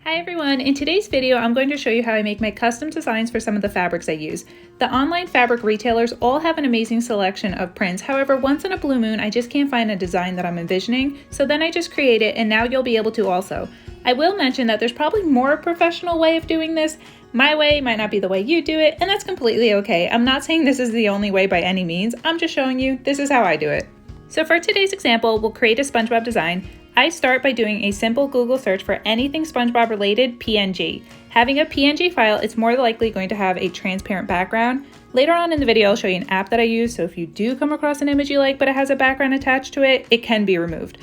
Hi everyone, in today's video I'm going to show you how I make my custom designs for some of the fabrics I use. The online fabric retailers all have an amazing selection of prints, however once in a blue moon I just can't find a design that I'm envisioning, so then I just create it and now you'll be able to also. I will mention that there's probably more professional way of doing this. My way might not be the way you do it, and that's completely okay. I'm not saying this is the only way by any means, I'm just showing you this is how I do it. So for today's example, we'll create a SpongeBob design. I start by doing a simple Google search for anything SpongeBob related PNG. Having a PNG file, it's more likely going to have a transparent background. Later on in the video, I'll show you an app that I use, so if you do come across an image you like but it has a background attached to it, it can be removed.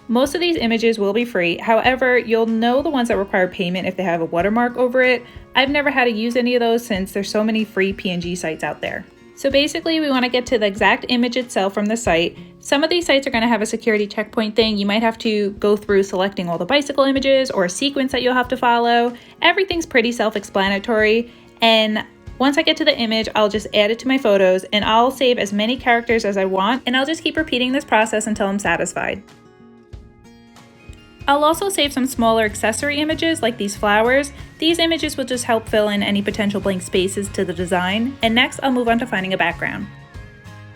Most of these images will be free, however, you'll know the ones that require payment if they have a watermark over it. I've never had to use any of those since there's so many free PNG sites out there. So basically we want to get to the exact image itself from the site. Some of these sites are going to have a security checkpoint thing. You might have to go through selecting all the bicycle images or a sequence that you'll have to follow. Everything's pretty self-explanatory, and once I get to the image, I'll just add it to my photos and I'll save as many characters as I want, and I'll just keep repeating this process until I'm satisfied. I'll also save some smaller accessory images like these flowers. These images will just help fill in any potential blank spaces to the design. And next I'll move on to finding a background.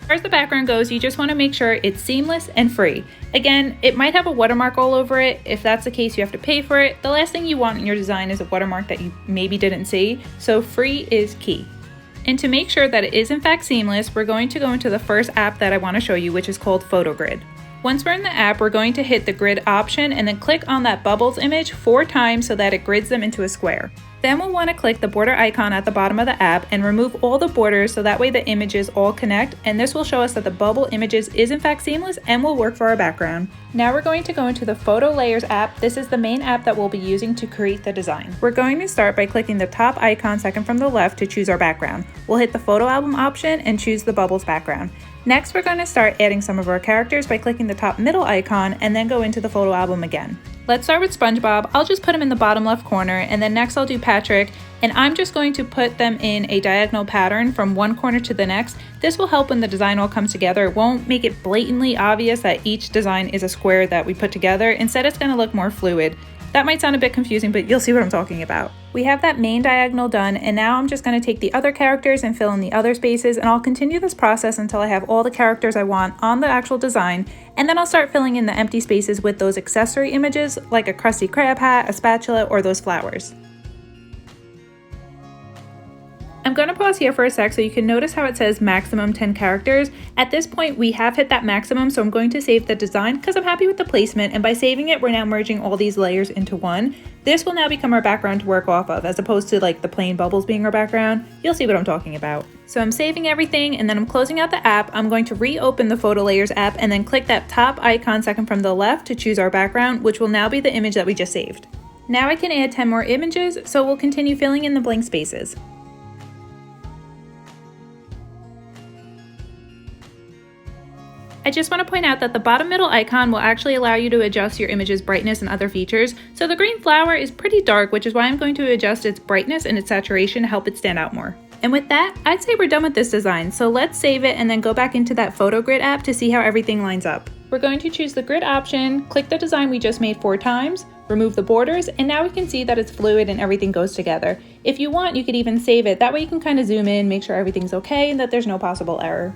As far as the background goes, you just want to make sure it's seamless and free. Again, it might have a watermark all over it. If that's the case, you have to pay for it. The last thing you want in your design is a watermark that you maybe didn't see, so free is key. And to make sure that it is in fact seamless, we're going to go into the first app that I want to show you, which is called PhotoGrid. Once we're in the app, we're going to hit the grid option and then click on that bubbles image 4 times so that it grids them into a square. Then we'll want to click the border icon at the bottom of the app and remove all the borders so that way the images all connect, and this will show us that the bubble images is in fact seamless and will work for our background. Now we're going to go into the Photo Layers app. This is the main app that we'll be using to create the design. We're going to start by clicking the top icon second from the left to choose our background. We'll hit the photo album option and choose the bubbles background. Next, we're going to start adding some of our characters by clicking the top middle icon and then go into the photo album again. Let's start with SpongeBob. I'll just put him in the bottom left corner, and then next I'll do Patrick, and I'm just going to put them in a diagonal pattern from one corner to the next. This will help when the design all comes together. It won't make it blatantly obvious that each design is a square that we put together. Instead, it's going to look more fluid. That might sound a bit confusing, but you'll see what I'm talking about. We have that main diagonal done, and now I'm just going to take the other characters and fill in the other spaces, and I'll continue this process until I have all the characters I want on the actual design, and then I'll start filling in the empty spaces with those accessory images like a Krusty Krab hat, a spatula, or those flowers. I'm going to pause here for a sec so you can notice how it says maximum 10 characters. At this point we have hit that maximum, so I'm going to save the design because I'm happy with the placement, and by saving it we're now merging all these layers into one. This will now become our background to work off of, as opposed to like the plain bubbles being our background. You'll see what I'm talking about. So I'm saving everything and then I'm closing out the app. I'm going to reopen the Photo Layers app and then click that top icon second from the left to choose our background, which will now be the image that we just saved. Now I can add 10 more images, so we'll continue filling in the blank spaces. I just want to point out that the bottom middle icon will actually allow you to adjust your image's brightness and other features. So the green flower is pretty dark, which is why I'm going to adjust its brightness and its saturation to help it stand out more. And with that, I'd say we're done with this design. So let's save it and then go back into that PhotoGrid app to see how everything lines up. We're going to choose the grid option, click the design we just made 4 times, remove the borders, and now we can see that it's fluid and everything goes together. If you want, you could even save it. That way you can kind of zoom in, make sure everything's okay and that there's no possible error.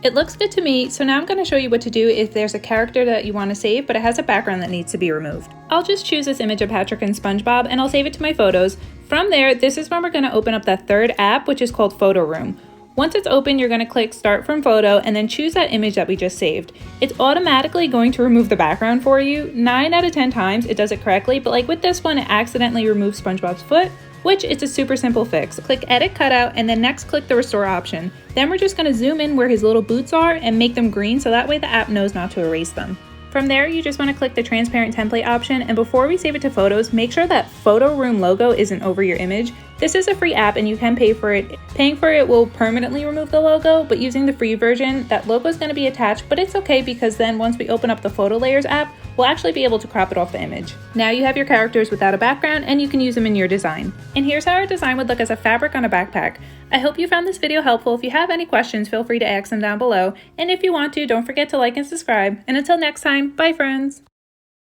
It looks good to me, so now I'm going to show you what to do if there's a character that you want to save but it has a background that needs to be removed. I'll just choose this image of Patrick and SpongeBob and I'll save it to my photos. From there, this is when we're going to open up that third app, which is called Photo Room. Once it's open, you're going to click Start from Photo and then choose that image that we just saved. It's automatically going to remove the background for you. 9 out of 10 times it does it correctly, but like with this one, it accidentally removes SpongeBob's foot, which is a super simple fix. Click Edit Cutout and then next click the Restore option. Then we're just going to zoom in where his little boots are and make them green so that way the app knows not to erase them. From there, you just want to click the Transparent Template option, and before we save it to photos, make sure that Photo Room logo isn't over your image. This is a free app and you can pay for it. Paying for it will permanently remove the logo, but using the free version, that logo is going to be attached, but it's okay because then once we open up the Photo Layers app, we'll actually be able to crop it off the image. Now you have your characters without a background and you can use them in your design. And here's how our design would look as a fabric on a backpack. I hope you found this video helpful. If you have any questions, feel free to ask them down below. And if you want to, don't forget to like and subscribe. And until next time, bye friends!